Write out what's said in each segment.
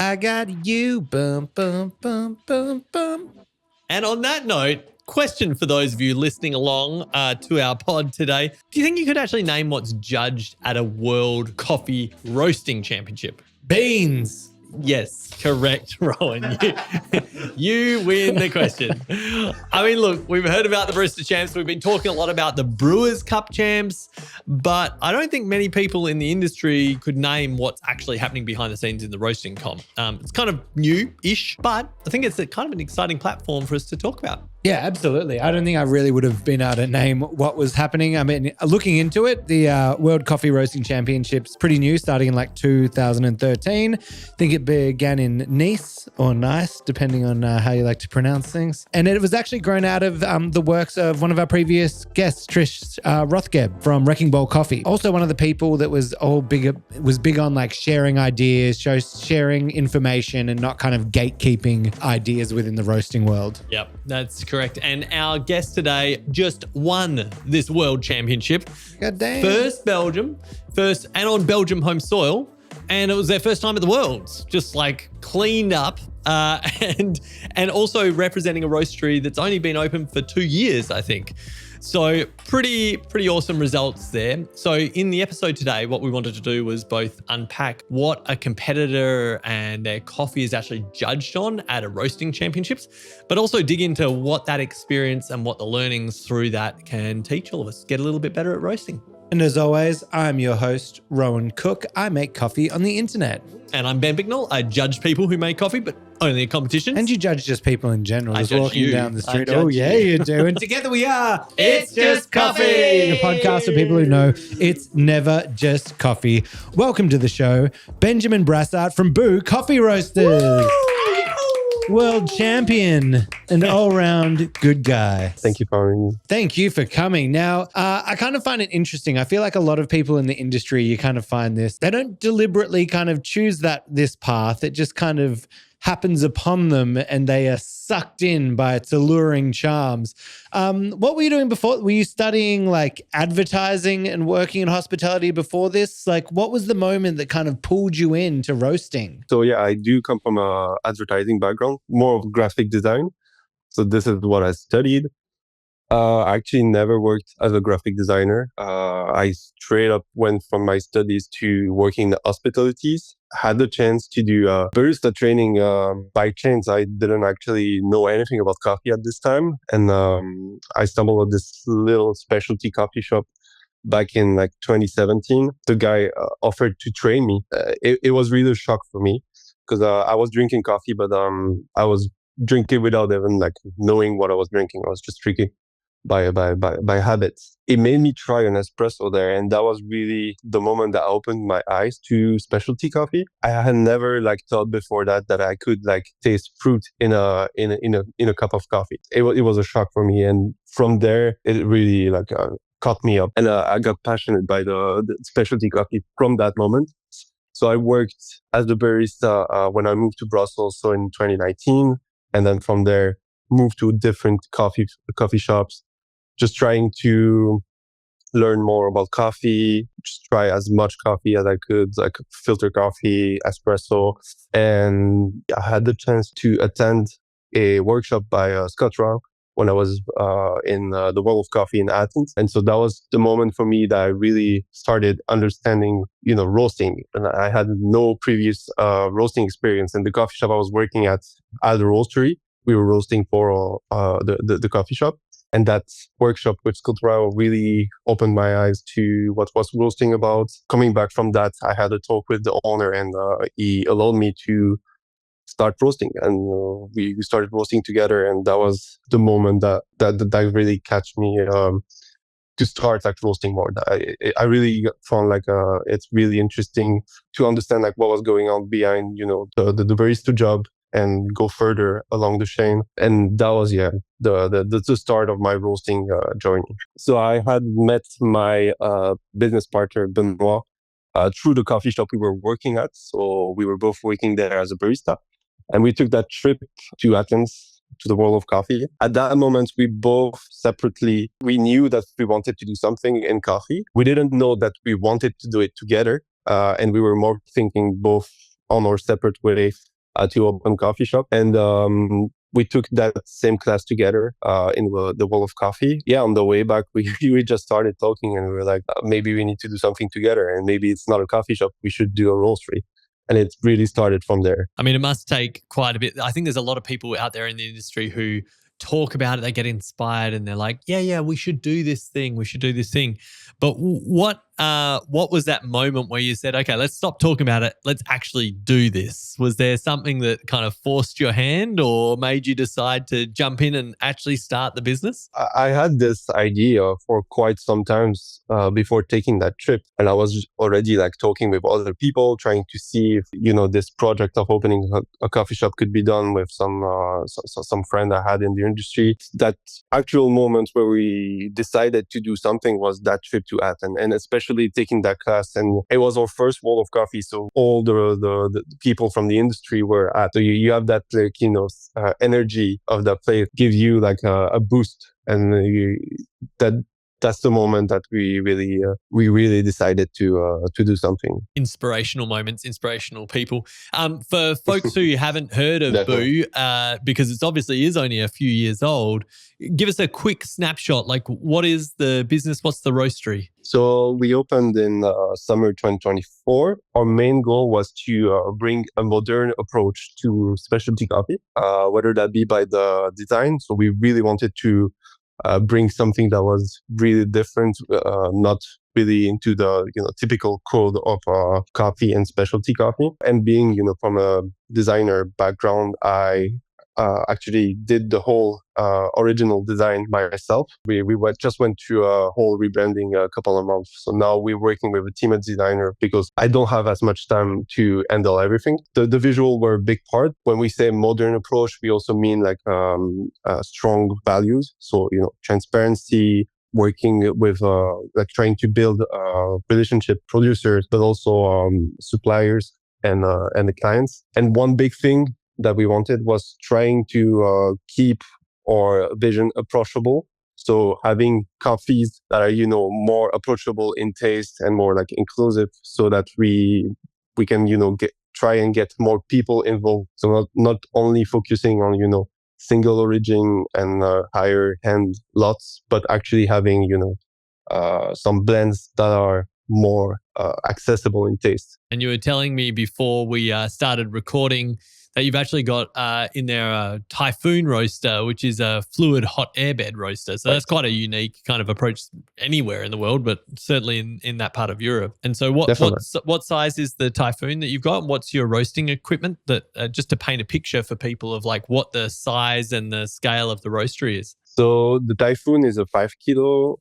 I got you. Boom, boom, boom, boom, boom. And on that note, question for those of you listening along to our pod today. Do you think you could actually name what's judged at a World Coffee Roasting Championship? Beans. Yes, correct, Rowan. You win the question. I mean, look, we've heard about the Barista Champs. We've been talking a lot about the Brewers Cup Champs, but I don't think many people in the industry could name what's actually happening behind the scenes in the roasting comp. It's kind of new-ish, but I think it's kind of an exciting platform for us to talk about. Yeah, absolutely. I don't think I really would have been able to name what was happening. I mean, looking into it, the World Coffee Roasting Championships pretty new, starting in like 2013. I think it began in Nice or Nice, depending on how you like to pronounce things. And it was actually grown out of the works of one of our previous guests, Trish Rothgeb from Wrecking Ball Coffee. Also one of the people that was big on like sharing ideas, sharing information and not kind of gatekeeping ideas within the roasting world. Yep, that's correct. And our guest today just won this World Championship. God damn. First and on Belgium home soil. And it was their first time at the Worlds, just like cleaned up and also representing a roastery that's only been open for 2 years, I think. So pretty awesome results there. So in the episode today, what we wanted to do was both unpack what a competitor and their coffee is actually judged on at a roasting championships, but also dig into what that experience and what the learnings through that can teach all of us, get a little bit better at roasting. And as always, I'm your host, Rowan Cook. I make coffee on the internet. And I'm Ben Bicknell. I judge people who make coffee, but only in competitions. And you judge just people in general, just walking down the street. Oh, yeah, you do. And together we are It's Just Coffee, the podcast for people who know it's never just coffee. Welcome to the show, Benjamin Brassart from Boo Coffee Roasters. Woo! World champion and all-round good guy. Thank you for having me. Thank you for coming. Now, I kind of find it interesting. I feel like a lot of people in the industry, you kind of find this, they don't deliberately kind of choose this path. It just kind of happens upon them and they are sucked in by its alluring charms. What were you doing before? Were you studying like advertising and working in hospitality before this? Like what was the moment that kind of pulled you into roasting? So yeah, I do come from a advertising background, more of graphic design. So this is what I studied. I actually never worked as a graphic designer. I straight up went from my studies to working in the hospitalities. Had the chance to do barista training by chance. I didn't actually know anything about coffee at this time. And I stumbled on this little specialty coffee shop back in like 2017. The guy offered to train me. It was really a shock for me because I was drinking coffee, but I was drinking without even like knowing what I was drinking. I was just drinking by habits. It made me try an espresso there, and that was really the moment that opened my eyes to specialty coffee. I had never like thought before that I could like taste fruit in a cup of coffee. It was a shock for me, and from there it really like caught me up, and I got passionate by the specialty coffee from that moment. So I worked as a barista when I moved to Brussels, so in 2019, and then from there moved to different coffee shops, just trying to learn more about coffee, just try as much coffee as I could, like filter coffee, espresso. And I had the chance to attend a workshop by Scott Rao when I was in the World of Coffee in Athens. And so that was the moment for me that I really started understanding, roasting. And I had no previous roasting experience. In the coffee shop I was working at the roastery, we were roasting for the coffee shop. And that workshop with Scott Rao really opened my eyes to what was roasting about. Coming back from that, I had a talk with the owner, and he allowed me to start roasting. And we started roasting together. And that was the moment that really catch me to start like roasting more. I really found like it's really interesting to understand like what was going on behind the barista job and go further along the chain. And that was the start of my roasting journey. So I had met my business partner Benoit through the coffee shop we were working at. So we were both working there as a barista, and we took that trip to Athens, to the World of Coffee. At that moment, we both separately, we knew that we wanted to do something in coffee. We didn't know that we wanted to do it together. And we were more thinking both on our separate way to open coffee shop. And we took that same class together in the World of Coffee. Yeah, on the way back, we just started talking and we were like, maybe we need to do something together. And maybe it's not a coffee shop. We should do a roastery. And it really started from there. I mean, it must take quite a bit. I think there's a lot of people out there in the industry who talk about it, they get inspired and they're like, yeah, we should do this thing. We should do this thing. But what was that moment where you said, okay, let's stop talking about it. Let's actually do this? Was there something that kind of forced your hand or made you decide to jump in and actually start the business? I had this idea for quite some times before taking that trip. And I was already like talking with other people, trying to see if, this project of opening a coffee shop could be done with some friend I had in the industry. That actual moment where we decided to do something was that trip to Athens, and especially taking that class. And it was our first World of Coffee. So all the people from the industry were at. So you have that energy of that place gives you like a boost. And that's the moment that we really decided to do something. Inspirational moments, inspirational people. For folks who haven't heard of Boo, because it's obviously is only a few years old, give us a quick snapshot. Like, what is the business? What's the roastery? So we opened in summer 2024. Our main goal was to bring a modern approach to specialty coffee, whether that be by the design. So we really wanted to bring something that was really different, not really into the typical code of coffee and specialty coffee. And being from a designer background, I actually did the whole original design by myself. We just went through a whole rebranding a couple of months. So now we're working with a team of designer because I don't have as much time to handle everything. The visual were a big part. When we say modern approach, we also mean like strong values. So, transparency, working with like trying to build relationship producers, but also suppliers and the clients. And one big thing that we wanted was trying to keep our vision approachable. So having coffees that are, more approachable in taste and more like inclusive so that we can, try and get more people involved. So not only focusing on, single origin and higher end lots, but actually having, some blends that are more accessible in taste. And you were telling me before we started recording that you've actually got in there a Typhoon roaster, which is a fluid hot airbed roaster. So that's quite a unique kind of approach anywhere in the world, but certainly in that part of Europe. And so what size is the Typhoon that you've got? What's your roasting equipment that just to paint a picture for people of like what the size and the scale of the roastery is? So the Typhoon is a 5 kilo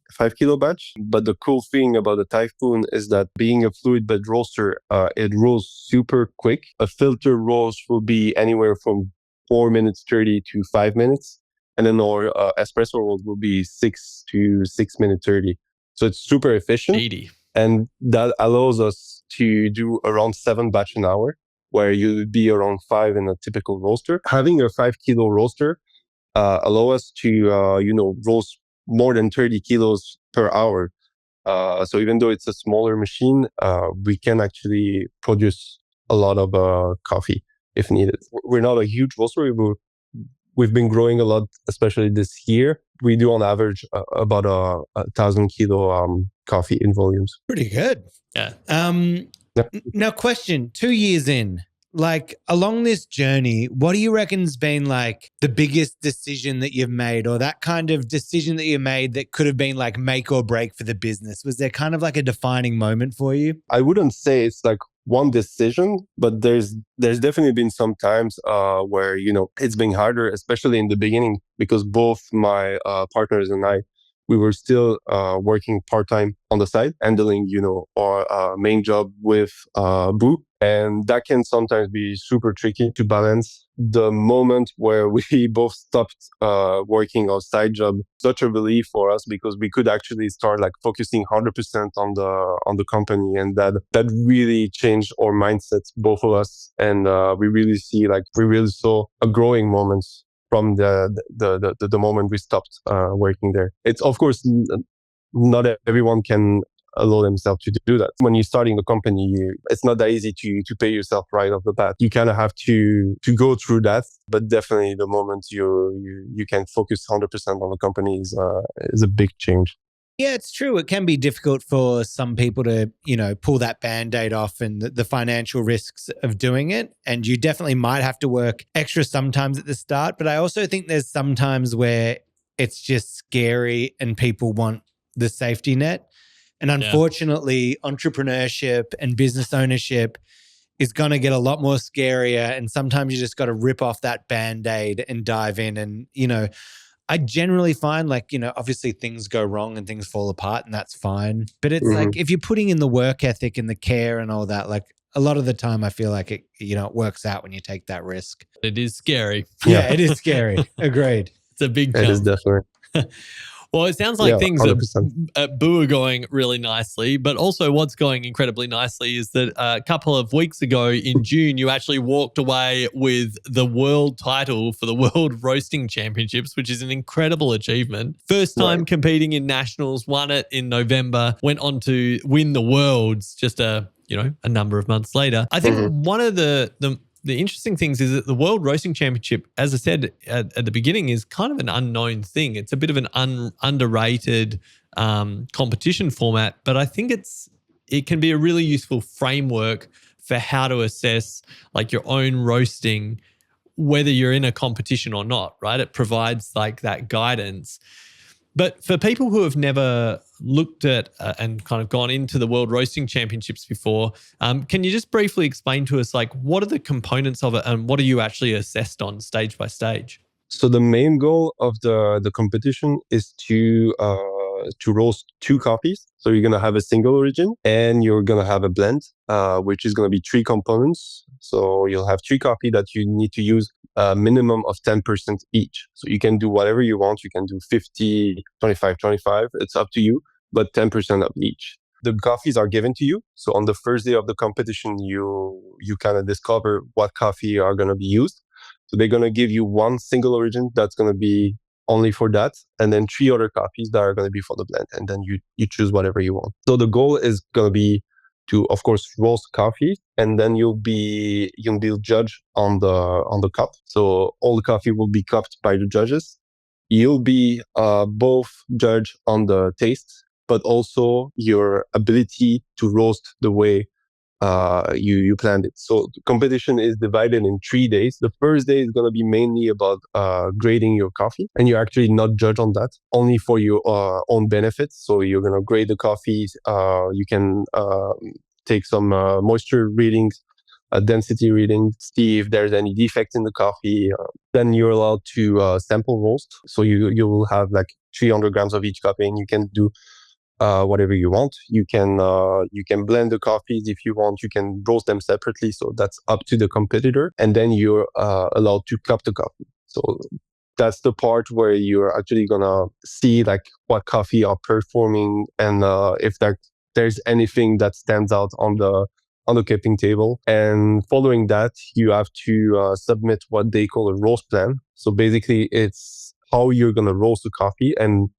batch. But the cool thing about the Typhoon is that being a fluid bed roaster, it rolls super quick. A filter roast will be anywhere from 4 minutes 30 to 5 minutes. And then our espresso roll will be 6 to 6 minutes 30. So it's super efficient. 80. And that allows us to do around 7 batch an hour, where you would be around 5 in a typical roaster. Having a 5 kilo roaster allow us to, roast more than 30 kilos per hour. So even though it's a smaller machine, we can actually produce a lot of coffee if needed. We're not a huge roaster. We've been growing a lot, especially this year. We do on average about 1,000 kilo coffee in volumes. Pretty good. Yeah. Now, question, 2 years in, like along this journey, what do you reckon's been like the biggest decision that you've made, or that kind of decision that you made that could have been like make or break for the business? Was there kind of like a defining moment for you? I wouldn't say it's like one decision, but there's definitely been some times where, it's been harder, especially in the beginning, because both my partners and I, we were still working part-time on the side, handling, our main job with Boo. And that can sometimes be super tricky to balance. The moment where we both stopped working our side job, such a relief for us, because we could actually start like focusing 100% on the company, and that really changed our mindsets, both of us. And we really saw a growing moments from the moment we stopped working there. It's of course not everyone can allow themselves to do that. When you're starting a company, it's not that easy to pay yourself right off the bat. You kind of have to go through that, but definitely the moment you can focus 100% on the company is a big change. Yeah, it's true. It can be difficult for some people to, pull that Band-Aid off and the financial risks of doing it. And you definitely might have to work extra sometimes at the start. But I also think there's some times where it's just scary and people want the safety net. And unfortunately, entrepreneurship and business ownership is going to get a lot more scarier. And sometimes you just got to rip off that Band-Aid and dive in. And, I generally find obviously things go wrong and things fall apart and that's fine. But it's like if you're putting in the work ethic and the care and all that, like a lot of the time I feel like it, it works out when you take that risk. It is scary. Yeah, it is scary. Agreed. It's a big jump. It is definitely. Well, it sounds like things 100%. at Boo are going really nicely, but also what's going incredibly nicely is that a couple of weeks ago in June, you actually walked away with the world title for the World Roasting Championships, which is an incredible achievement. First time competing in nationals, won it in November, went on to win the Worlds just a number of months later. I think one of the interesting things is that the World Roasting Championship, as I said at the beginning, is kind of an unknown thing. It's a bit of an underrated competition format, but I think it can be a really useful framework for how to assess like your own roasting, whether you're in a competition or not, right? It provides like that guidance. But for people who have never looked at and kind of gone into the World Roasting Championships before, can you just briefly explain to us like what are the components of it and what are you actually assessed on stage by stage? So the main goal of the competition is to roast two coffees. So you're gonna have a single origin and you're gonna have a blend, which is gonna be three components. So you'll have three coffee that you need to use a minimum of 10% each. So you can do whatever you want. You can do 50, 25, 25. It's up to you, but 10% of each. The coffees are given to you. So on the first day of the competition, you kind of discover what coffee are going to be used. So they're going to give you one single origin that's going to be only for that, and then three other coffees that are going to be for the blend, and then you choose whatever you want. So the goal is going to be to, of course, roast coffee, and then you'll be judged on the cup. So all the coffee will be cupped by the judges. You'll be both judged on the taste, but also your ability to roast the way you planned it. So the competition is divided in 3 days. The first day is going to be mainly about grading your coffee, and you're actually not judged on that, only for your own benefits. So you're going to grade the coffees. You can take some moisture readings, density readings, see if there's any defects in the coffee. Then you're allowed to sample roast. So you will have like 300 grams of each coffee, and you can do whatever you want. You can blend the coffees if you want. You can roast them separately. So that's up to the competitor. And then you're allowed to cup the coffee. So that's the part where you're actually gonna see like what coffee are performing and if there's anything that stands out on the cupping table. And following that, you have to submit what they call a roast plan. So basically, it's how you're gonna roast the coffee and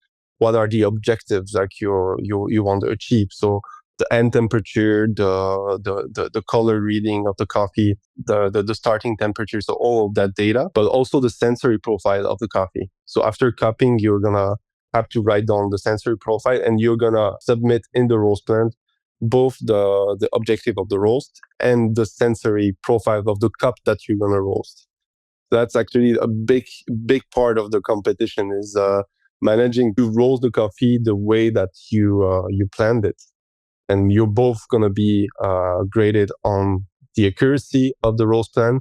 what are the objectives like you want to achieve. So the end temperature, the color reading of the coffee, the starting temperature, so all of that data, but also the sensory profile of the coffee. So after cupping, you're gonna have to write down the sensory profile, and you're gonna submit in the roast plan both the objective of the roast and the sensory profile of the cup that you're gonna roast. That's actually a big part of the competition is managing to roast the coffee the way that you planned it. And you're both going to be graded on the accuracy of the roast plan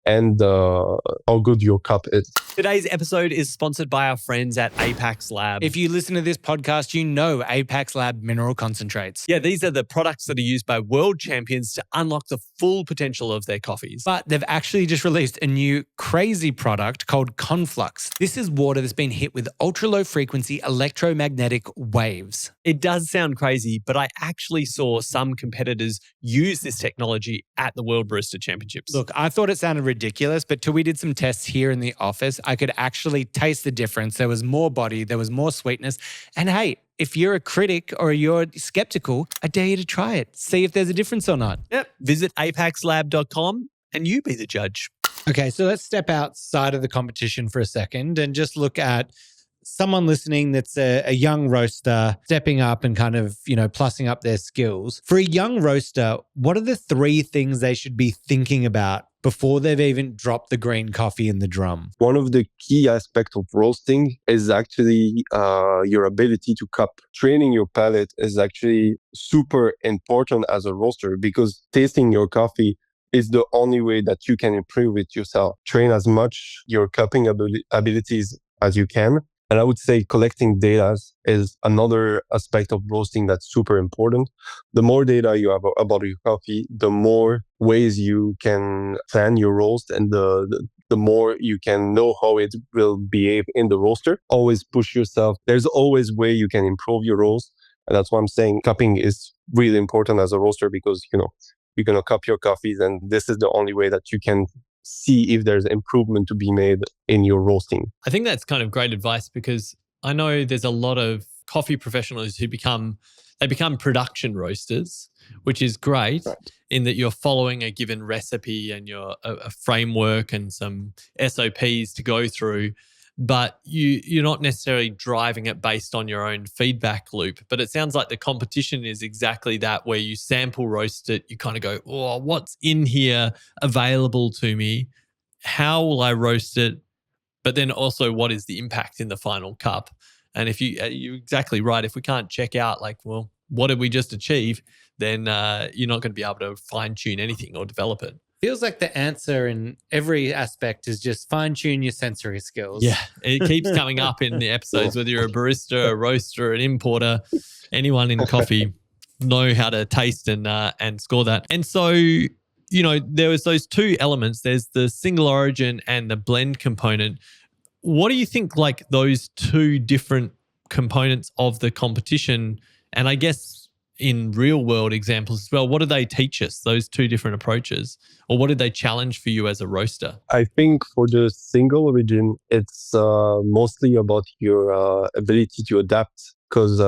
and how good your cup is. Today's episode is sponsored by our friends at APAX Lab. If you listen to this podcast, you know APAX Lab mineral concentrates. Yeah, these are the products that are used by world champions to unlock the full potential of their coffees. But they've actually just released a new crazy product called Conflux. This is water that's been hit with ultra-low frequency electromagnetic waves. It does sound crazy, but I actually saw some competitors use this technology at the World Barista Championships. Look, I thought it sounded ridiculous, but till we did some tests here in the office, I could actually taste the difference. There was more body, there was more sweetness. And hey, if you're a critic or you're skeptical, I dare you to try it. See if there's a difference or not. Yep. Visit apaxlab.com and you be the judge. Okay, so let's step outside of the competition for a second and just look at someone listening that's a young roaster stepping up and kind of, plussing up their skills. For a young roaster, what are the 3 things they should be thinking about before they've even dropped the green coffee in the drum? One of the key aspects of roasting is actually your ability to cup. Training your palate is actually super important as a roaster because tasting your coffee is the only way that you can improve it yourself. Train as much your cupping abilities as you can. And I would say collecting data is another aspect of roasting that's super important. The more data you have about your coffee, the more ways you can plan your roast and the more you can know how it will behave in the roaster. Always push yourself. There's always a way you can improve your roast. And that's why I'm saying cupping is really important as a roaster because, you're going to cup your coffees and this is the only way that you can see if there's improvement to be made in your roasting. I think that's kind of great advice because I know there's a lot of coffee professionals who become production roasters, which is great in that you're following a given recipe and you're a framework and some SOPs to go through, but you're not necessarily driving it based on your own feedback loop. But it sounds like the competition is exactly that, where you sample roast it, you kind of go, oh, what's in here available to me? How will I roast it? But then also, what is the impact in the final cup? And if you're exactly right, if we can't check out what did we just achieve, then you're not going to be able to fine tune anything or develop it. Feels like the answer in every aspect is just fine tune your sensory skills. Yeah, it keeps coming up in the episodes, whether you're a barista, a roaster, an importer, anyone in coffee, know how to taste and score that. And so, there was those 2 elements. There's the single origin and the blend component. What do you think those 2 different components of the competition, and I guess in real world examples as well, what do they teach us, those 2 different approaches? Or what did they challenge for you as a roaster? I think for the single origin, it's mostly about your ability to adapt because,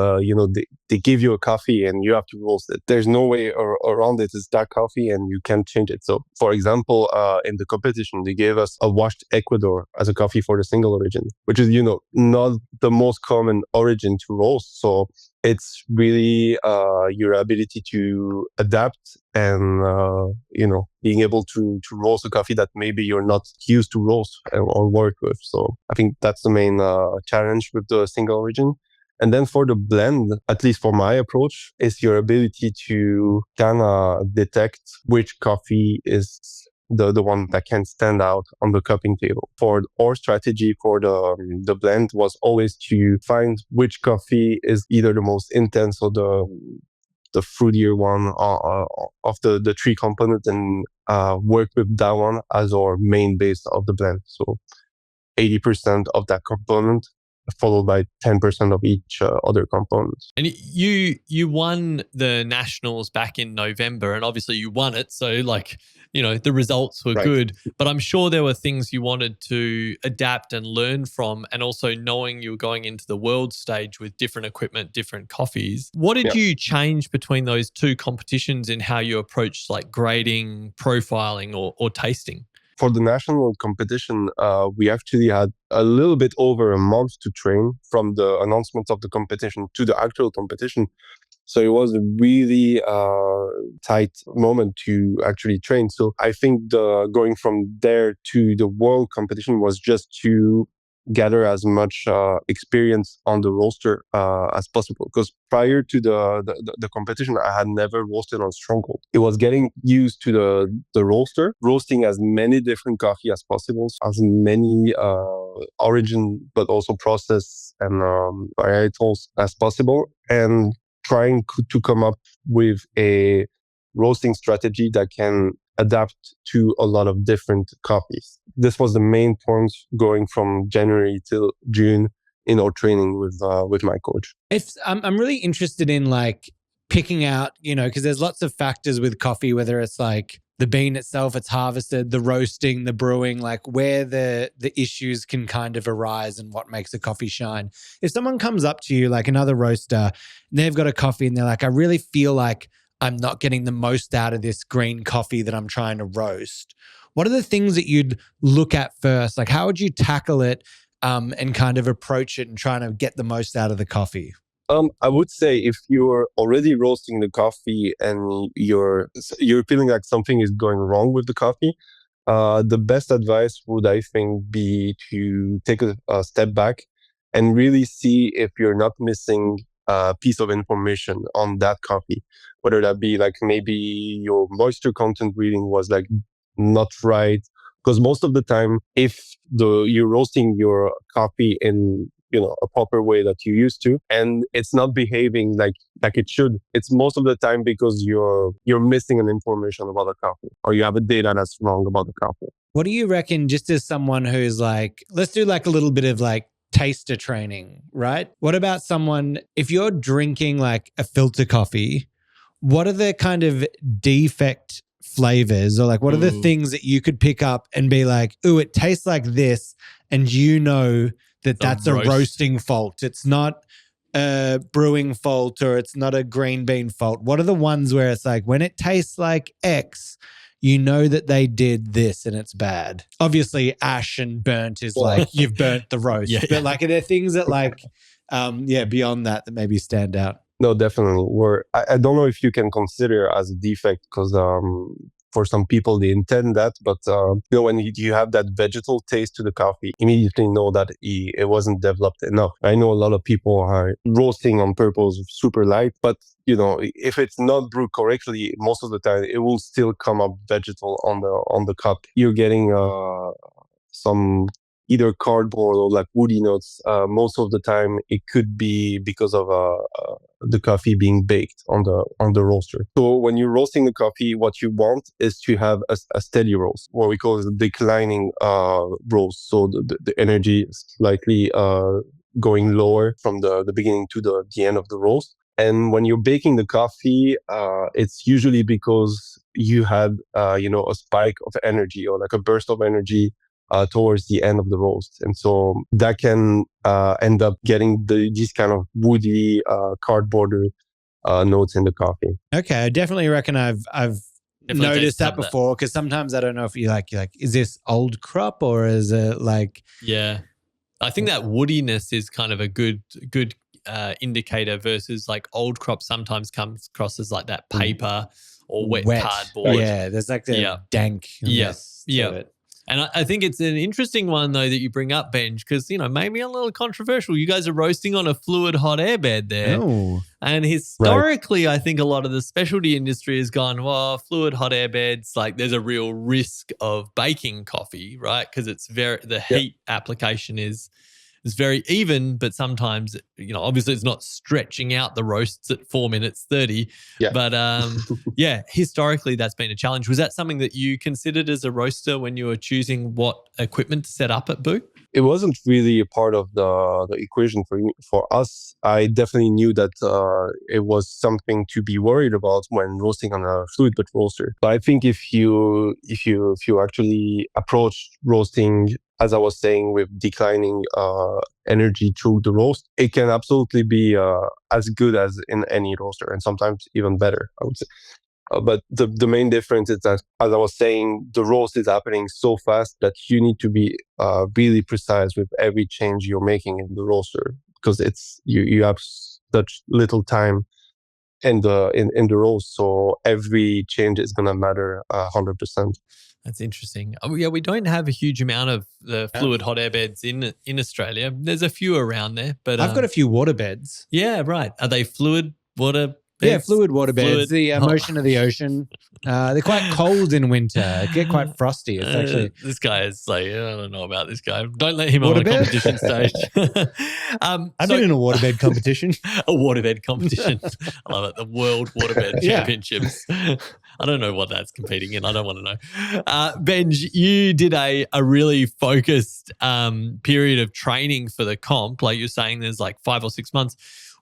they give you a coffee and you have to roast it. There's no way around it. It's that coffee and you can't change it. So, for example, in the competition, they gave us a washed Ecuador as a coffee for the single origin, which is, not the most common origin to roast. So it's really your ability to adapt and, being able to roast a coffee that maybe you're not used to roast or work with. So I think that's the main challenge with the single origin. And then for the blend, at least for my approach, is your ability to kind of detect which coffee is the one that can stand out on the cupping table. For our strategy for the blend was always to find which coffee is either the most intense or the fruitier one of the 3 components and work with that one as our main base of the blend. So 80% of that component followed by 10% of each other component. And you won the nationals back in November, and obviously you won it. So the results were good, but I'm sure there were things you wanted to adapt and learn from. And also knowing you were going into the world stage with different equipment, different coffees. What did you change between those 2 competitions in how you approached grading, profiling or tasting? For the national competition, we actually had a little bit over a month to train from the announcement of the competition to the actual competition. So it was a really tight moment to actually train. So I think going from there to the world competition was just to gather as much experience on the roaster as possible. Because prior to the competition, I had never roasted on Stronghold. It was getting used to the roaster, roasting as many different coffee as possible, as many origin, but also process and varietals as possible, and trying to come up with a roasting strategy that can adapt to a lot of different coffees. This was the main point going from January till June in our training with my coach. I'm really interested in picking out, because there's lots of factors with coffee, whether it's the bean itself, it's harvested, the roasting, the brewing, like where the issues can kind of arise and what makes a coffee shine. If someone comes up to you, like another roaster, and they've got a coffee and they're like, I really feel like I'm not getting the most out of this green coffee that I'm trying to roast. What are the things that you'd look at first? Like how would you tackle it and kind of approach it and trying to get the most out of the coffee? I would say if you're already roasting the coffee and you're feeling like something is going wrong with the coffee, the best advice would, I think, be to take a step back and really see if you're not missing a piece of information on that coffee, whether that be like maybe your moisture content reading was like not right. Because most of the time, if you're roasting your coffee in a proper way that you used to, and it's not behaving like it should, it's most of the time because you're missing an information about the coffee, or you have a data that's wrong about the coffee. What do you reckon, just as someone who's like, let's do like a little bit of like taster training, right? What about someone, if you're drinking like a filter coffee, what are the kind of defect flavors, or like what are the things that you could pick up and be like, ooh, it tastes like this, and that's a roasting fault. It's not a brewing fault, or it's not a green bean fault. What are the ones where it's like when it tastes like X, you know that they did this and it's bad? Obviously, ash and burnt is like you've burnt the roast. Yeah. But like are there things that like, beyond that maybe stand out? No, definitely. I don't know if you can consider as a defect because for some people they intend that, but when you have that vegetal taste to the coffee, immediately know that it wasn't developed enough. I know a lot of people are roasting on purpose super light, but if it's not brewed correctly, most of the time it will still come up vegetal on the cup. You're getting some either cardboard or like woody notes. Most of the time it could be because of the coffee being baked on the roaster. So when you're roasting the coffee, what you want is to have a steady roast, what we call a declining roast. So the energy is slightly going lower from the beginning to the end of the roast. And when you're baking the coffee, it's usually because you had a spike of energy or like a burst of energy towards the end of the roast. And so that can end up getting these kind of woody, cardboardy notes in the coffee. Okay, I definitely reckon I've Definitely noticed that before, because sometimes I don't know if you're like, is this old crop or is it like... Yeah. I think that woodiness is kind of a good indicator versus like old crop sometimes comes across as like that paper or wet cardboard. Yeah, there's like the dank. Yeah. It. And I think it's an interesting one, though, that you bring up, Benj, because, maybe a little controversial. You guys are roasting on a fluid hot air bed there. Oh. And historically, I think a lot of the specialty industry has gone, well, fluid hot air beds, like there's a real risk of baking coffee, right? Because the heat application is very even, but sometimes, obviously it's not stretching out the roasts at 4 minutes 30. Yeah. But historically that's been a challenge. Was that something that you considered as a roaster when you were choosing what equipment to set up at Boo? It wasn't really a part of the equation for us. I definitely knew that it was something to be worried about when roasting on a fluid bed roaster. But I think if you actually approach roasting, as I was saying, with declining energy through the roast, it can absolutely be as good as in any roaster, and sometimes even better, I would say. But the main difference is that, as I was saying, the roast is happening so fast that you need to be really precise with every change you're making in the roaster, because it's you have such little time in the roast, so every change is gonna matter 100%. That's interesting. We don't have a huge amount of the fluid hot air beds in Australia. There's a few around there, but I've got a few water beds. Yeah, right. Are they fluid water beds? Yeah, fluid water beds. The motion of the ocean. They're quite cold in winter. Get quite frosty. It's actually this guy is like, I don't know about this guy. Don't let him on a competition stage. I've been in a waterbed competition. A waterbed competition. I love it. The World Waterbed Championships. I don't know what that's competing in. I don't want to know. Benj, you did a really focused period of training for the comp. Like you're saying, there's like 5 or 6 months.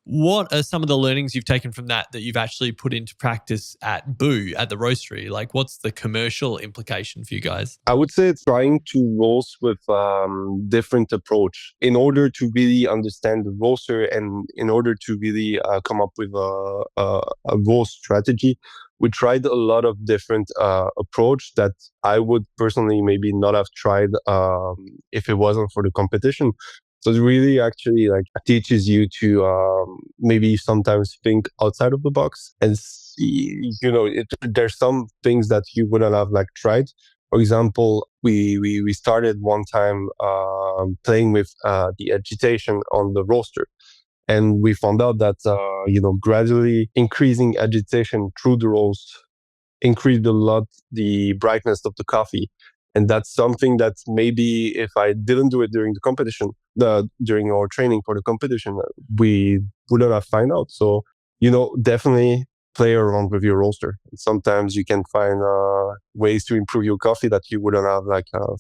What are some of the learnings you've taken from that you've actually put into practice at Boo, at the roastery? Like, what's the commercial implication for you guys? I would say it's trying to roast with different approach in order to really understand the roaster and in order to really come up with a roast strategy. We tried a lot of different approach that I would personally maybe not have tried if it wasn't for the competition. So it really actually like teaches you to maybe sometimes think outside of the box and see, there's some things that you wouldn't have like tried. For example, we started one time playing with the agitation on the roaster. And we found out that, gradually increasing agitation through the roast increased a lot the brightness of the coffee. And that's something that maybe if I didn't do it during the competition, during our training for the competition, we wouldn't have found out. So, definitely play around with your roaster. Sometimes you can find ways to improve your coffee that you wouldn't have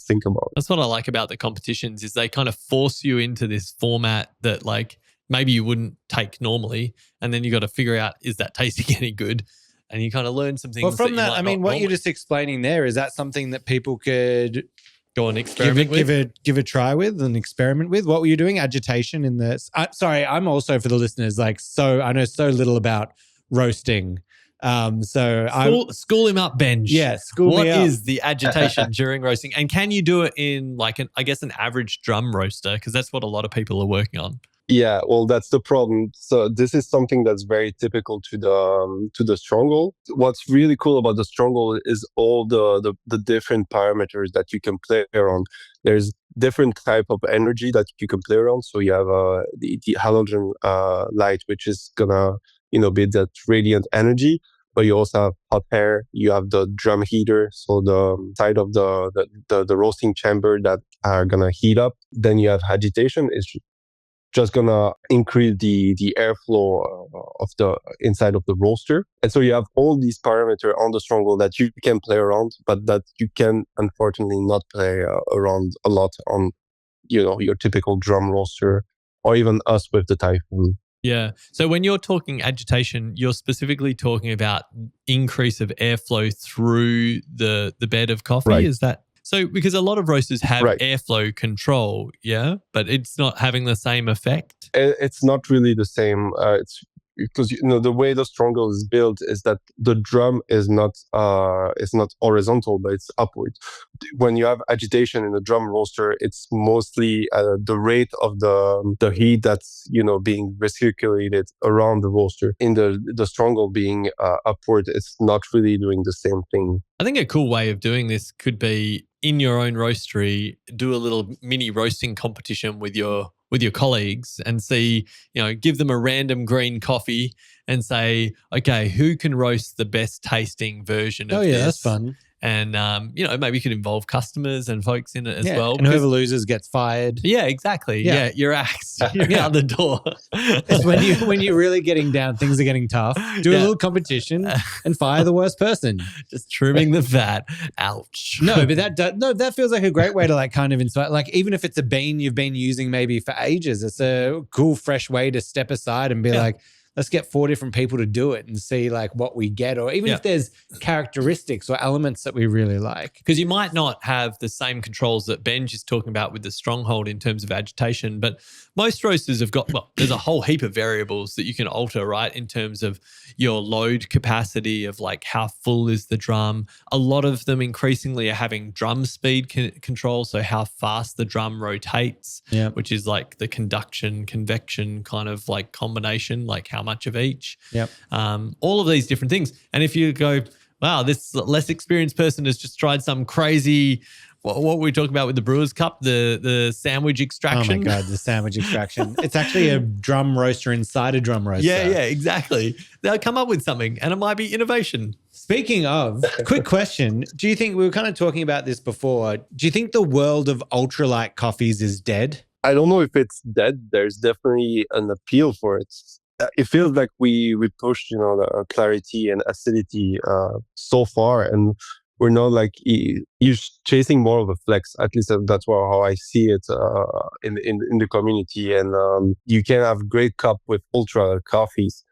think about. That's what I like about the competitions is they kind of force you into this format that like maybe you wouldn't take normally. And then you got to figure out, is that tasting any good? And you kind of learn some things. Well, from that, I mean, what you're just explaining there, is that something that people could go and experiment with? Give a try with and experiment with? What were you doing? Agitation in the... sorry, I'm also, for the listeners, I know so little about roasting. School him up, Benj. Yeah, school me up. What is the agitation during roasting? And can you do it in an average drum roaster? Because that's what a lot of people are working on. Yeah, well, that's the problem. So this is something that's very typical to the Stronghold. What's really cool about the Stronghold is all the different parameters that you can play around. There's different type of energy that you can play around. So you have the halogen light, which is gonna be that radiant energy. But you also have hot air. You have the drum heater, so the side of the roasting chamber that are gonna heat up. Then you have agitation. It's just gonna increase the airflow of the inside of the roaster. And so you have all these parameters on the Stronghold that you can play around, but that you can unfortunately not play around a lot on, your typical drum roaster or even us with the Typhoon. Yeah. So when you're talking agitation, you're specifically talking about increase of airflow through the bed of coffee. Right. Is that so? Because a lot of roasters have airflow control, yeah, but it's not having the same effect. It's not really the same. It's because the way the Stronghold is built is that the drum is not horizontal, but it's upward. When you have agitation in the drum roaster, it's mostly the rate of the heat that's being recirculated around the roaster. In the Stronghold being upward, it's not really doing the same thing. I think a cool way of doing this could be in your own roastery, do a little mini roasting competition with your colleagues and see, give them a random green coffee and say, okay, who can roast the best tasting version of this? Oh yeah, that's fun. And, maybe you could involve customers and folks in it as well. And whoever loses gets fired. Yeah, exactly. Yeah, you're axed. You're out the door. It's when you're really getting down, things are getting tough. Do a little competition and fire the worst person. Just trimming the fat. Ouch. No, but that feels like a great way to kind of inspire. Even if it's a bean you've been using maybe for ages, it's a cool, fresh way to step aside and be like, let's get 4 different people to do it and see what we get, or even if there's characteristics or elements that we really like. Because you might not have the same controls that Benj is talking about with the Stronghold in terms of agitation, but most roasters have got, there's a whole heap of variables that you can alter, right? In terms of your load capacity of how full is the drum. A lot of them increasingly are having drum speed control. So how fast the drum rotates, which is the conduction, convection kind of combination, how much of each. Yep. All of these different things. And if you go, wow, this less experienced person has just tried some crazy, what were we talking about with the Brewers Cup, the sandwich extraction? Oh my God, the sandwich extraction. It's actually a drum roaster inside a drum roaster. Yeah, exactly. They'll come up with something and it might be innovation. Speaking of, quick question. Do you think, we were kind of talking about this before, do you think the world of ultralight coffees is dead? I don't know if it's dead. There's definitely an appeal for it. It feels like we pushed, the clarity and acidity so far, and we're not like you're chasing more of a flex. At least that's how I see it in the community. And you can have great cup with ultra coffees,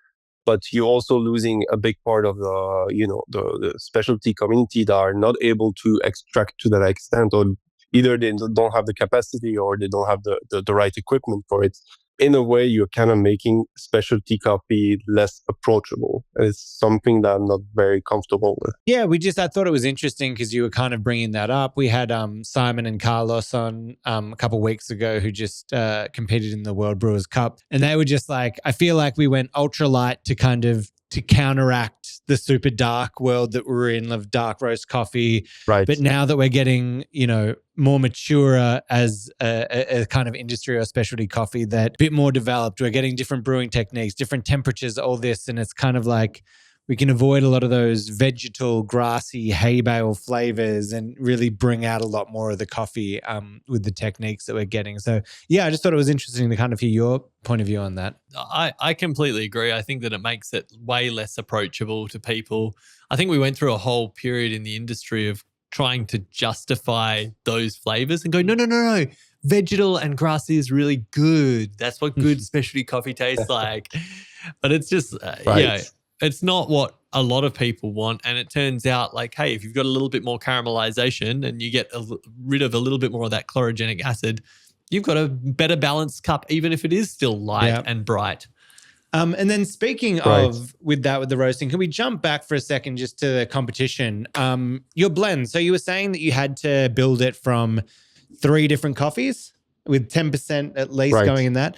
but you're also losing a big part of the specialty community that are not able to extract to that extent, or either they don't have the capacity or they don't have the right equipment for it. In a way, you're kind of making specialty coffee less approachable. It's something that I'm not very comfortable with. Yeah, I thought it was interesting because you were kind of bringing that up. We had Simon and Carlos on a couple of weeks ago who just competed in the World Brewers Cup. And they were just like, I feel like we went ultra light to counteract the super dark world that we're in of dark roast coffee. Right. But now that we're getting, more mature as a kind of industry or specialty coffee that a bit more developed, we're getting different brewing techniques, different temperatures, all this. And it's kind of like we can avoid a lot of those vegetal, grassy, hay bale flavors and really bring out a lot more of the coffee with the techniques that we're getting. So, yeah, I just thought it was interesting to kind of hear your point of view on that. I completely agree. I think that it makes it way less approachable to people. I think we went through a whole period in the industry of trying to justify those flavors and go, no. Vegetal and grassy is really good. That's what good specialty coffee tastes like. But it's just, it's not what a lot of people want. And it turns out like, hey, if you've got a little bit more caramelization and you get rid of a little bit more of that chlorogenic acid, you've got a better balanced cup, even if it is still light and bright. And then speaking of with the roasting, can we jump back for a second just to the competition? Your blend. So you were saying that you had to build it from 3 different coffees with 10% at least going in that.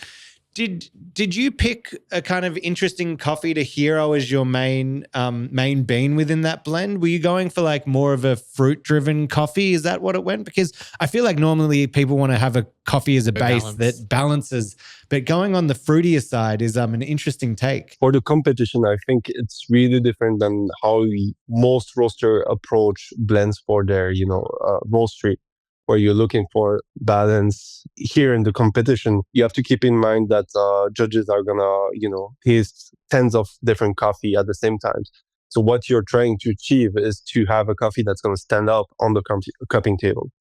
Did you pick a kind of interesting coffee to hero as your main bean within that blend? Were you going for like more of a fruit-driven coffee? Is that what it went? Because I feel like normally people want to have a coffee as a base that balances, but going on the fruitier side is an interesting take. For the competition, I think it's really different than how most roaster approach blends for their roastery, where you're looking for balance. Here in the competition, you have to keep in mind that judges are gonna, taste tens of different coffee at the same time. So what you're trying to achieve is to have a coffee that's going to stand up on the cupping table.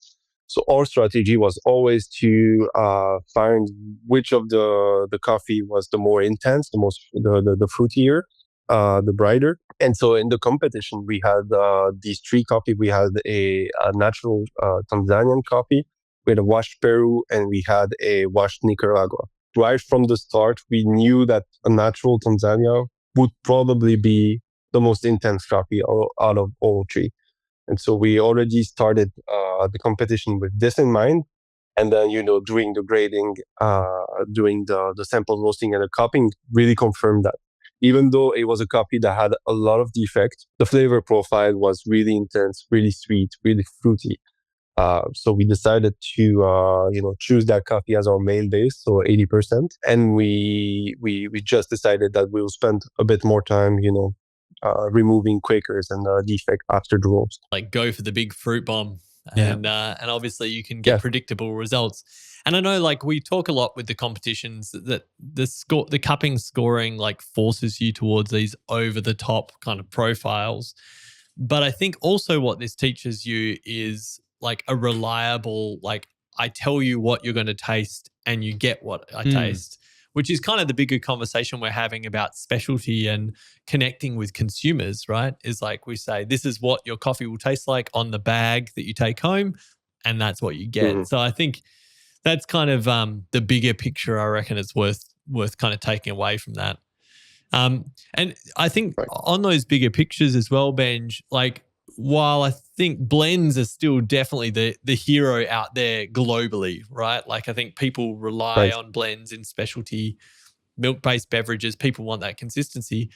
So our strategy was always to find which of the coffee was the more intense, the fruitier, the brighter. And so in the competition, we had these 3 coffee. We had a natural Tanzanian coffee, we had a washed Peru, and we had a washed Nicaragua. Right from the start, we knew that a natural Tanzania would probably be the most intense coffee out of all 3. And so we already started the competition with this in mind. And then, doing the grading, doing the sample roasting and the cupping really confirmed that. Even though it was a coffee that had a lot of defects, the flavor profile was really intense, really sweet, really fruity. So we decided to, choose that coffee as our main base, so 80%. And we just decided that we'll spend a bit more time, removing quakers and defect after the roast. Like go for the big fruit bomb. And obviously you can get predictable results. And I know like we talk a lot with the competitions that the cupping scoring like forces you towards these over the top kind of profiles. But I think also what this teaches you is like a reliable, like I tell you what you're going to taste and you get what I taste, which is kind of the bigger conversation we're having about specialty and connecting with consumers, right? Is like we say, this is what your coffee will taste like on the bag that you take home, and that's what you get. So I think that's kind of the bigger picture, I reckon, is worth kind of taking away from that. And I think on those bigger pictures as well, Benj, like while I think blends are still definitely the hero out there globally, right? Like I think people rely on blends in specialty milk-based beverages. People want that consistency.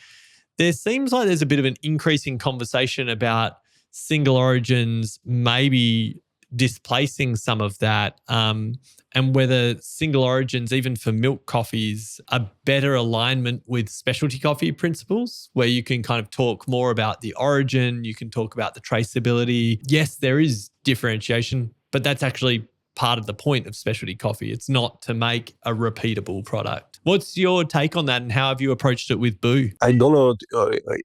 There seems like there's a bit of an increasing conversation about single origins maybe displacing some of that, and whether single origins, even for milk coffees, are better alignment with specialty coffee principles, where you can kind of talk more about the origin, you can talk about the traceability. Yes, there is differentiation, but that's actually part of the point of specialty coffee. It's not to make a repeatable product. What's your take on that and how have you approached it with Boo? I don't know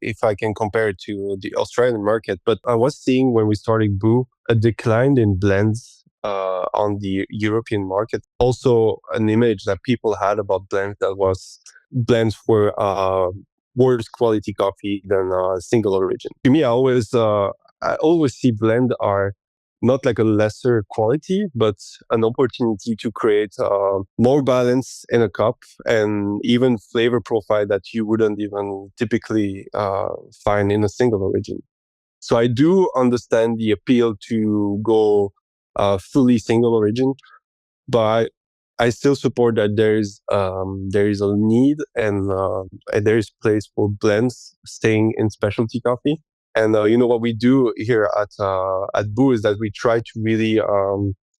if I can compare it to the Australian market, but I was seeing when we started Boo a decline in blends on the European market. Also, an image that people had about blends that was blends were worse quality coffee than single origin. To me, I always see blend are not like a lesser quality, but an opportunity to create more balance in a cup and even flavor profile that you wouldn't even typically find in a single origin. So I do understand the appeal to go fully single origin, but I still support that there is a need and there is place for blends staying in specialty coffee. And what we do here at Boo is that we try to really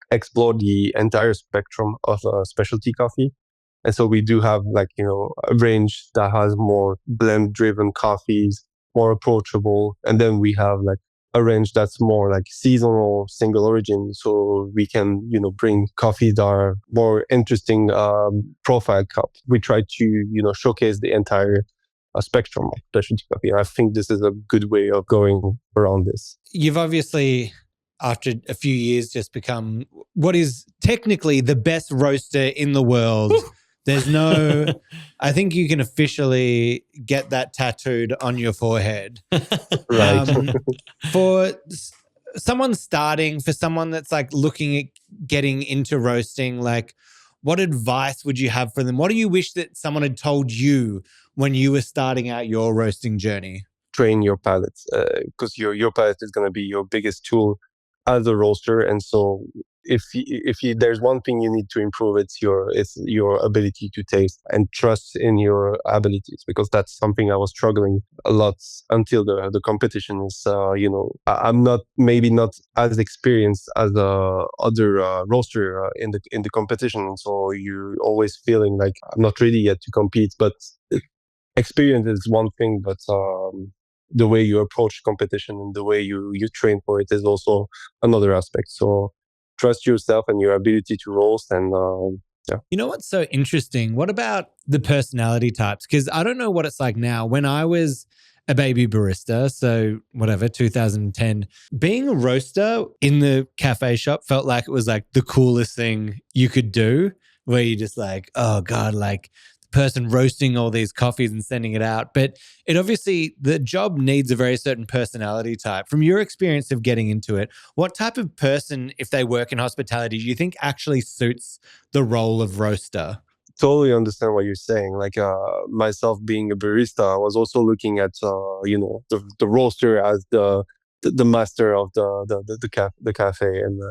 explore the entire spectrum of specialty coffee. And so we do have a range that has more blend driven coffees, more approachable. And then we have a range that's more like seasonal single origin. So we can, bring coffees that are more interesting profile cup. We try to, showcase the entire spectrum of specialty coffee. And I think this is a good way of going around this. You've obviously, after a few years, just become what is technically the best roaster in the world. There's no, I think you can officially get that tattooed on your forehead. Right. For someone starting, for someone that's like looking at getting into roasting, like what advice would you have for them? What do you wish that someone had told you when you were starting out your roasting journey? Train your palate because your palate is going to be your biggest tool as a roaster. And so if there's one thing you need to improve, it's your ability to taste and trust in your abilities, because that's something I was struggling a lot until the competition is, I'm maybe not as experienced as other roaster in the competition. So you're always feeling like I'm not ready yet to compete, but experience is one thing, but the way you approach competition and the way you train for it is also another aspect. So trust yourself and your ability to roast. And yeah. You know what's so interesting? What about the personality types? Because I don't know what it's like now. When I was a baby barista, so whatever, 2010, being a roaster in the cafe shop felt like it was like the coolest thing you could do, where you just like, oh God, like person roasting all these coffees and sending it out. But it obviously, the job needs a very certain personality type. From your experience of getting into it, what type of person, if they work in hospitality, do you think actually suits the role of roaster? Totally understand what you're saying. Like myself being a barista, I was also looking at the roaster as the master of the cafe, and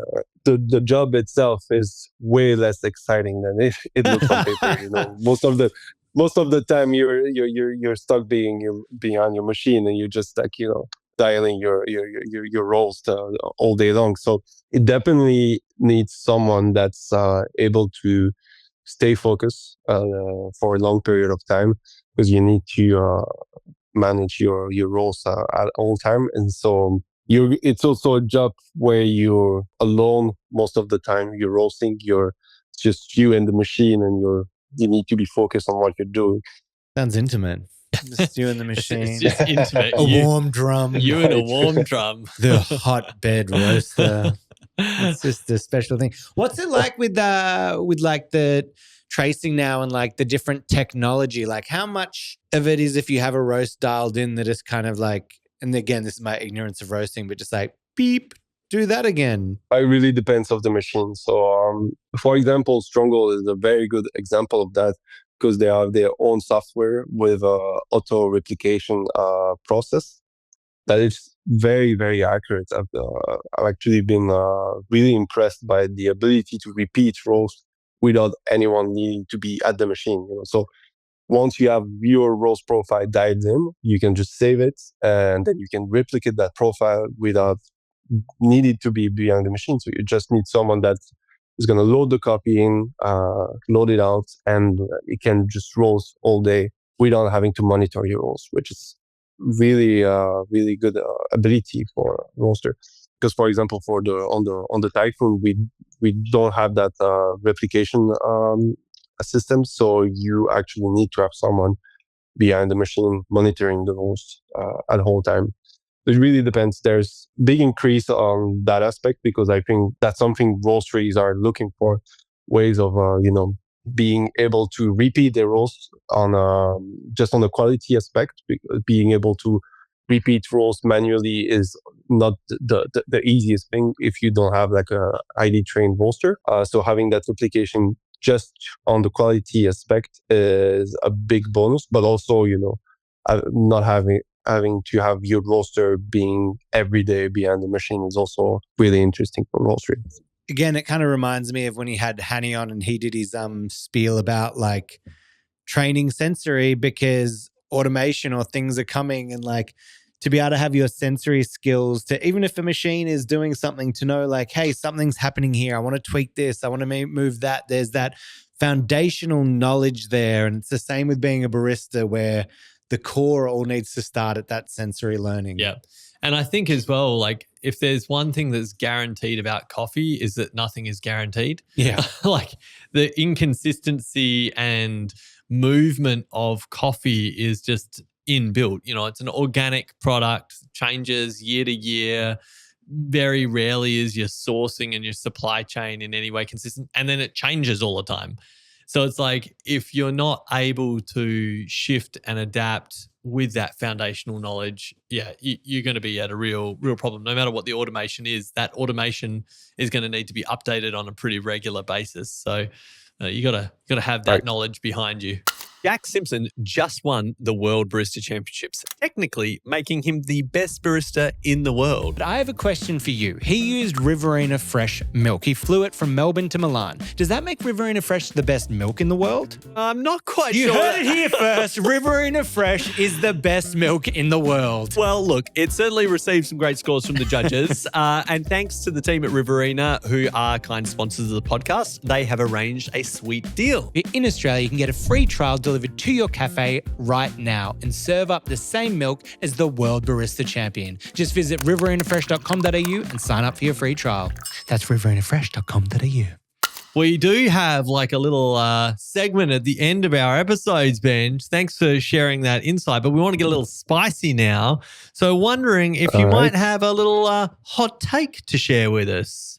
the job itself is way less exciting than it looks on paper. Most of the time you're stuck being behind your machine, and you're just like dialing your roast all day long. So it definitely needs someone that's able to stay focused for a long period of time, because you need to manage your roles at all time. And so it's also a job where you're alone most of the time. You're roasting, it's just you and the machine, and you need to be focused on what you're doing. Sounds intimate. Just you and the machine. It's just intimate. Warm drum. You and a warm drum. The hotbed roaster. It's just a special thing. What's it like with like the tracing now and like the different technology? Like how much of it is, if you have a roast dialed in, that is kind of like, and again, this is my ignorance of roasting, but just like beep, do that again. It really depends of the machine. So for example, Stronghold is a very good example of that, because they have their own software with auto replication process that is very, very accurate. I've actually been really impressed by the ability to repeat roast without anyone needing to be at the machine. So once you have your roast profile dialed in, you can just save it, and then you can replicate that profile without needing to be behind the machine. So you just need someone that is going to load the copy in, load it out, and it can just roast all day without having to monitor your roast, which is really, really good ability for a roaster. because, for example, for the on the Typhoon, we don't have that replication system, so you actually need to have someone behind the machine monitoring the roast at the whole time. It really depends. There's big increase on that aspect because I think that's something roasteries are looking for, ways of being able to repeat their roast on just on the quality aspect. Being able to repeat roast manually is not the easiest thing if you don't have like a highly trained roaster. So having that replication just on the quality aspect is a big bonus, but also not having to have your roaster being every day behind the machine is also really interesting for roasteries. Again, it kind of reminds me of when he had Hanny on and he did his spiel about like training sensory, because automation or things are coming, and like to be able to have your sensory skills to, even if a machine is doing something, to know like, hey, something's happening here. I want to tweak this. I want to move that. There's that foundational knowledge there. And it's the same with being a barista, where the core all needs to start at that sensory learning. Yeah. And I think as well, like if there's one thing that's guaranteed about coffee is that nothing is guaranteed. Yeah. Like the inconsistency and movement of coffee is just inbuilt. It's an organic product, changes year to year. Very rarely is your sourcing and your supply chain in any way consistent. And then it changes all the time. So it's like if you're not able to shift and adapt with that foundational knowledge, you're going to be at a real problem. No matter what the automation is, that automation is going to need to be updated on a pretty regular basis. So you got to have that knowledge behind you. Jack Simpson just won the World Barista Championships, technically making him the best barista in the world. But I have a question for you. He used Riverina Fresh milk. He flew it from Melbourne to Milan. Does that make Riverina Fresh the best milk in the world? I'm not quite sure. You heard it here first. Riverina Fresh is the best milk in the world. Well, look, it certainly received some great scores from the judges. And thanks to the team at Riverina, who are kind sponsors of the podcast, they have arranged a sweet deal. In Australia, you can get a free trial delivered to your cafe right now and serve up the same milk as the World Barista Champion. Just visit riverinafresh.com.au and sign up for your free trial. That's riverinafresh.com.au. We do have like a little segment at the end of our episodes, Benj. Thanks for sharing that insight, but we want to get a little spicy now. So wondering if you might have a little hot take to share with us.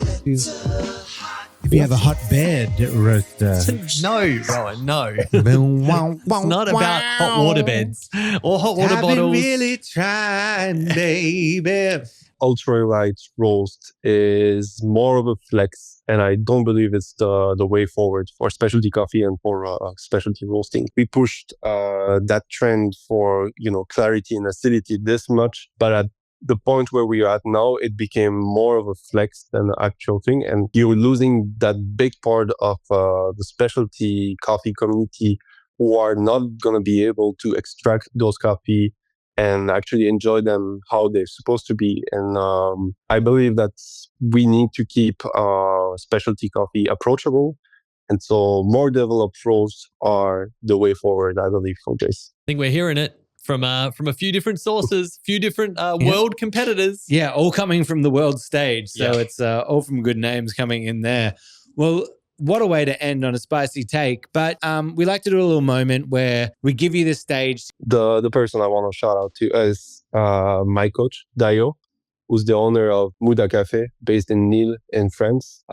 If you have a hot bed roaster. No, Rowan, no. It's not about hot water beds or hot water bottles. I've been really trying, baby. Ultralight roast is more of a flex, and I don't believe it's the way forward for specialty coffee and for specialty roasting. We pushed that trend for clarity and acidity this much, but at the point where we are at now, it became more of a flex than an actual thing, and you're losing that big part of the specialty coffee community who are not going to be able to extract those coffee and actually enjoy them how they're supposed to be. And I believe that we need to keep specialty coffee approachable. And so more developed roasts are the way forward, I believe, for this. I think we're hearing it from a few different sources, few different world competitors. Yeah, all coming from the world stage. So it's all from good names coming in there. Well, what a way to end on a spicy take. But we like to do a little moment where we give you the stage. The person I want to shout out to is my coach, Dayo, who's the owner of Muda Café, based in Lille in France.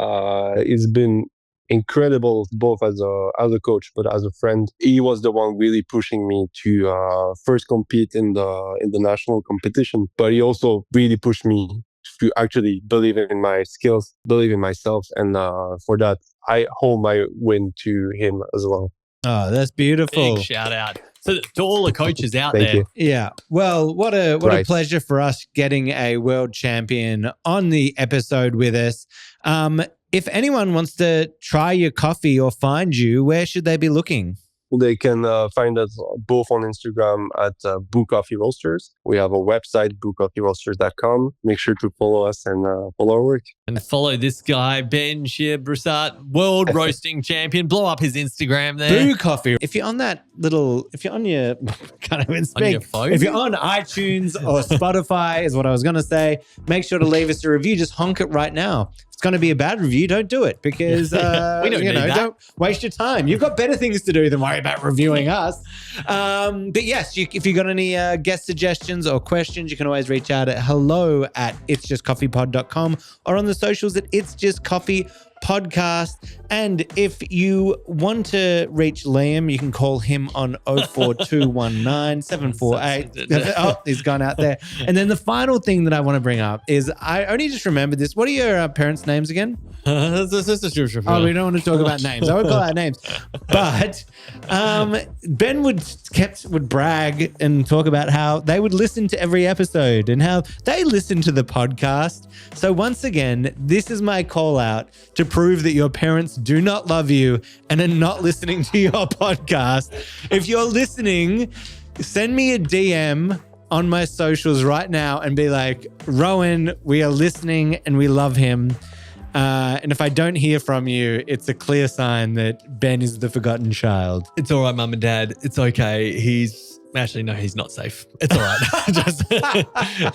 He's been incredible both as a coach but as a friend. He was the one really pushing me to first compete in the national competition, but he also really pushed me to actually believe in my skills, believe in myself, and for that I owe my win to him as well. Oh, that's beautiful. Big shout out to all the coaches out Thank there. you. Yeah. Well, what a pleasure for us getting a world champion on the episode with us. If anyone wants to try your coffee or find you, where should they be looking? They can find us both on Instagram at Boo Coffee Roasters. We have a website, boocoffeeroasters.com. Make sure to follow us and follow our work. And follow this guy, Ben Brassart, world roasting champion. Blow up his Instagram there. Boo Coffee. If you're on your, can't even speak. On your phone? If you're on iTunes or Spotify, is what I was going to say, make sure to leave us a review. Just honk it right now. It's going to be a bad review. Don't do it because we don't need that. Don't waste your time. You've got better things to do than worry about reviewing us. But yes, if you got any guest suggestions or questions, you can always reach out at hello@itsjustcoffeepod.com or on the socials at It's Just Coffee Podcast. And if you want to reach Liam, you can call him on 04219 748. Oh, he's gone out there. And then the final thing that I want to bring up is I only just remembered this. What are your parents' names again? Oh, we don't want to talk about names. I won't call out names. But Ben would brag and talk about how they would listen to every episode and how they listen to the podcast. So once again, this is my call out to prove that your parents do not love you and are not listening to your podcast. If you're listening, send me a DM on my socials right now and be like, Rowan, we are listening and we love him. And if I don't hear from you, it's a clear sign that Ben is the forgotten child. It's all right, Mum and Dad. It's okay. He's not safe. It's all right.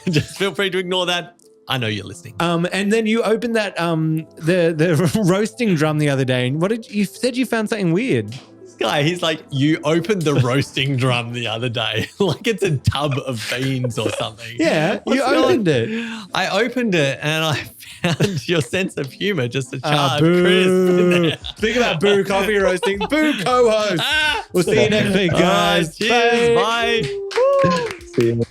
just feel free to ignore that. I know you're listening. And then you opened that the roasting drum the other day, and you said you found something weird. This guy, he's like, you opened the roasting drum the other day, like it's a tub of beans or something. Yeah, you opened it. I opened it and I found your sense of humor just a charred boo. crisp. Think about Boo Coffee Roasting. Boo co-host. We'll see you next week, guys. Cheers. Bye. See you.